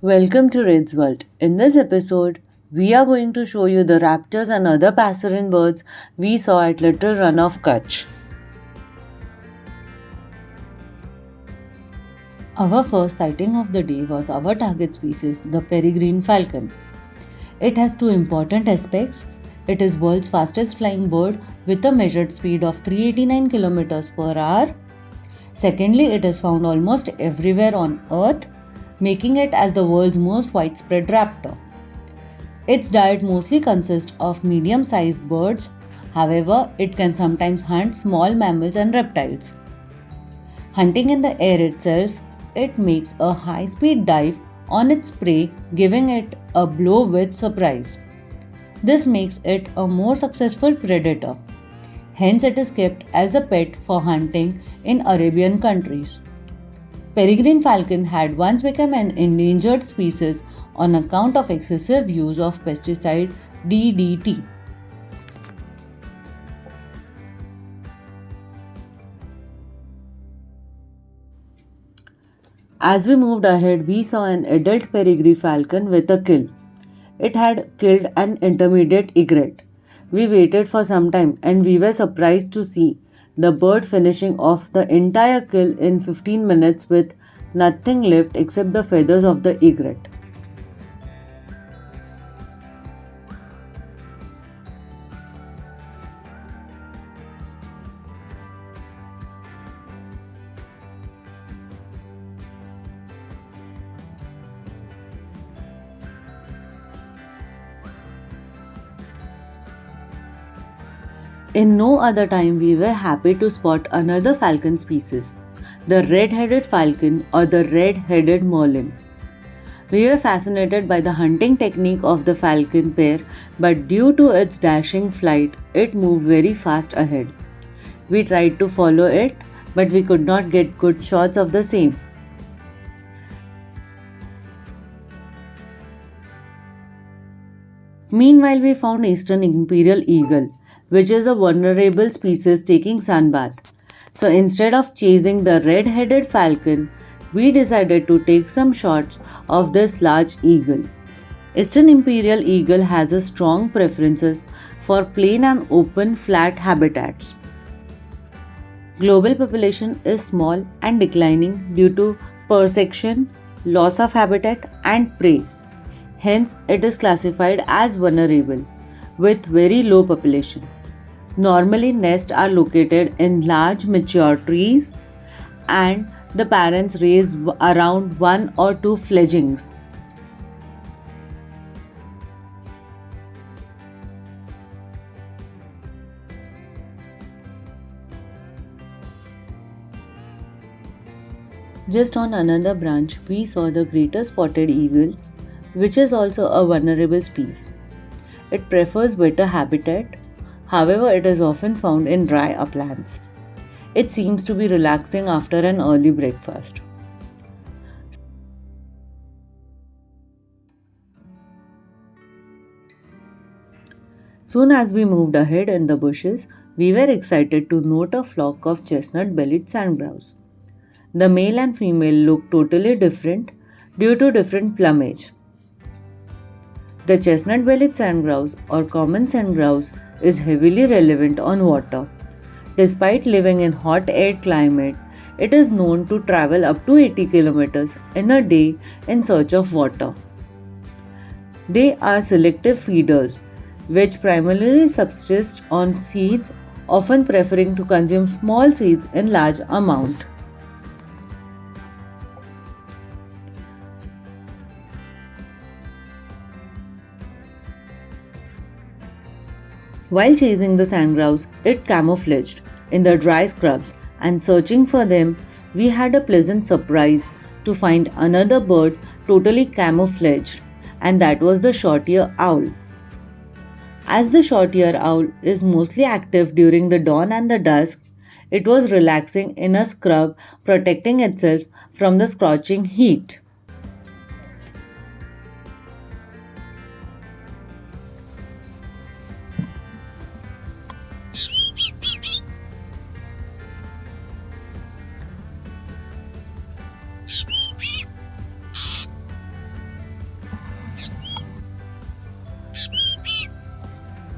Welcome to Red's World. In this episode, we are going to show you the raptors and other passerine birds we saw at Little Rann of Kutch. Our first sighting of the day was our target species, the Peregrine Falcon. It has two important aspects. It is world's fastest flying bird with a measured speed of 389 km per hour. Secondly, it is found almost everywhere on Earth, making it as the world's most widespread raptor. Its diet mostly consists of medium-sized birds. However, it can sometimes hunt small mammals and reptiles. Hunting in the air itself, it makes a high-speed dive on its prey, giving it a blow with surprise. This makes it a more successful predator. Hence, it is kept as a pet for hunting in Arabian countries. Peregrine falcon had once become an endangered species on account of excessive use of pesticide DDT. As we moved ahead, we saw an adult peregrine falcon with a kill. It had killed an intermediate egret. We waited for some time and we were surprised to see the bird finishing off the entire kill in 15 minutes with nothing left except the feathers of the egret. In no other time we were happy to spot another falcon species, the red-headed falcon or the red-headed merlin. We were fascinated by the hunting technique of the falcon pair, but due to its dashing flight, it moved very fast ahead. We tried to follow it, but we could not get good shots of the same. Meanwhile, we found eastern imperial eagle, which is a vulnerable species taking sunbath. So instead of chasing the red-headed falcon, we decided to take some shots of this large eagle. Eastern imperial eagle has a strong preferences for plain and open flat habitats. Global population is small and declining due to persection, loss of habitat and prey. Hence, it is classified as vulnerable with very low population. Normally, nests are located in large mature trees and the parents raise around 1 or 2 fledglings. Just on another branch, we saw the greater spotted eagle, which is also a vulnerable species. It prefers wetter habitat. However, it is often found in dry uplands. It seems to be relaxing after an early breakfast. Soon as we moved ahead in the bushes, we were excited to note a flock of chestnut-bellied sandbrows. The male and female look totally different due to different plumage. The chestnut-bellied sandbrows or common sandbrows is heavily relevant on water. Despite living in hot air climate, it is known to travel up to 80 kilometers in a day in search of water. They are selective feeders, which primarily subsist on seeds, often preferring to consume small seeds in large amount. While chasing the sandgrouse, it camouflaged in the dry scrubs, and searching for them, we had a pleasant surprise to find another bird totally camouflaged, and that was the short-eared owl. As the short-eared owl is mostly active during the dawn and the dusk, it was relaxing in a scrub, protecting itself from the scorching heat.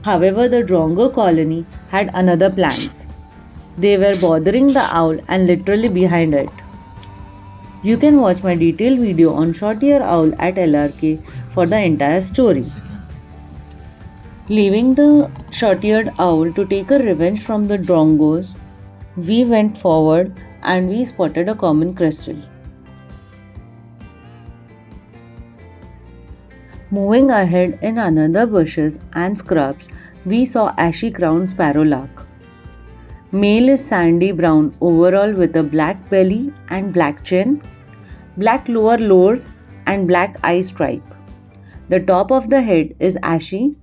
However, the drongo colony had another plans. They were bothering the owl and literally behind it. You can watch my detailed video on Shorteared Owl at LRK for the entire story. Leaving the Shorteared Owl to take a revenge from the drongos, we went forward and we spotted a common crystal. Moving ahead in another bushes and scrubs, we saw ashy-crowned sparrowlark. Male is sandy brown overall with a black belly and black chin, black lower lores and black eye stripe. The top of the head is ashy,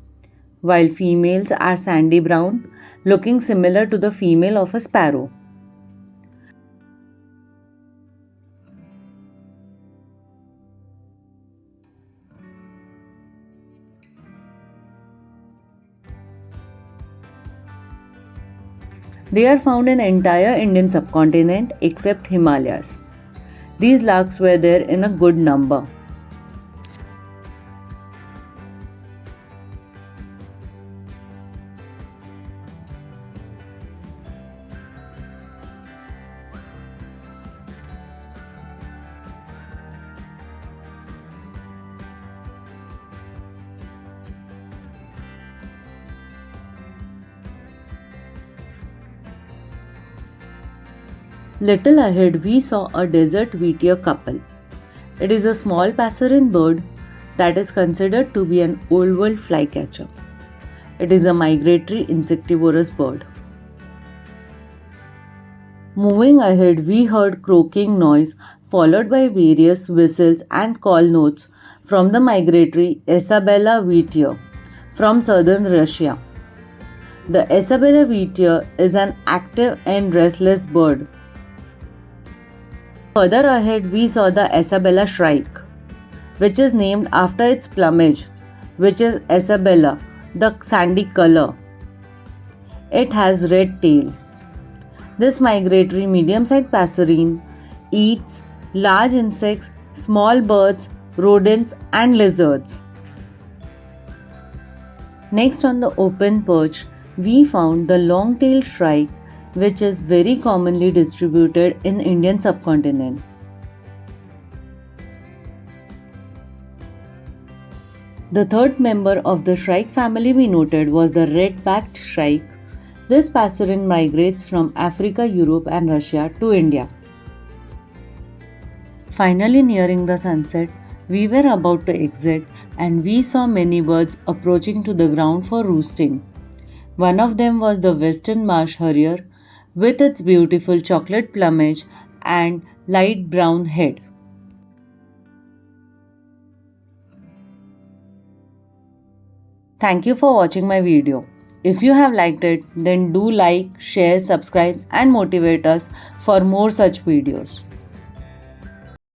while females are sandy brown, looking similar to the female of a sparrow. They are found in entire Indian subcontinent except Himalayas. These larks were there in a good number. Little ahead, we saw a desert wheatear couple. It is a small passerine bird that is considered to be an old world flycatcher. It is a migratory insectivorous bird. Moving ahead, we heard croaking noise followed by various whistles and call notes from the migratory Isabella wheatear from southern Russia. The Isabella wheatear is an active and restless bird. Further ahead, we saw the Isabella Shrike, which is named after its plumage, which is Isabella, the sandy color. It has red tail. This migratory medium-sized passerine eats large insects, small birds, rodents, and lizards. Next on the open perch, we found the Longtailed Shrike, which is very commonly distributed in Indian subcontinent. The third member of the shrike family we noted was the red-backed shrike. This passerine migrates from Africa, Europe and Russia to India. Finally, nearing the sunset, we were about to exit and we saw many birds approaching to the ground for roosting. One of them was the western marsh harrier with its beautiful chocolate plumage and light brown head. Thank you for watching my video. If you have liked it, then do like, share, subscribe and motivate us for more such videos.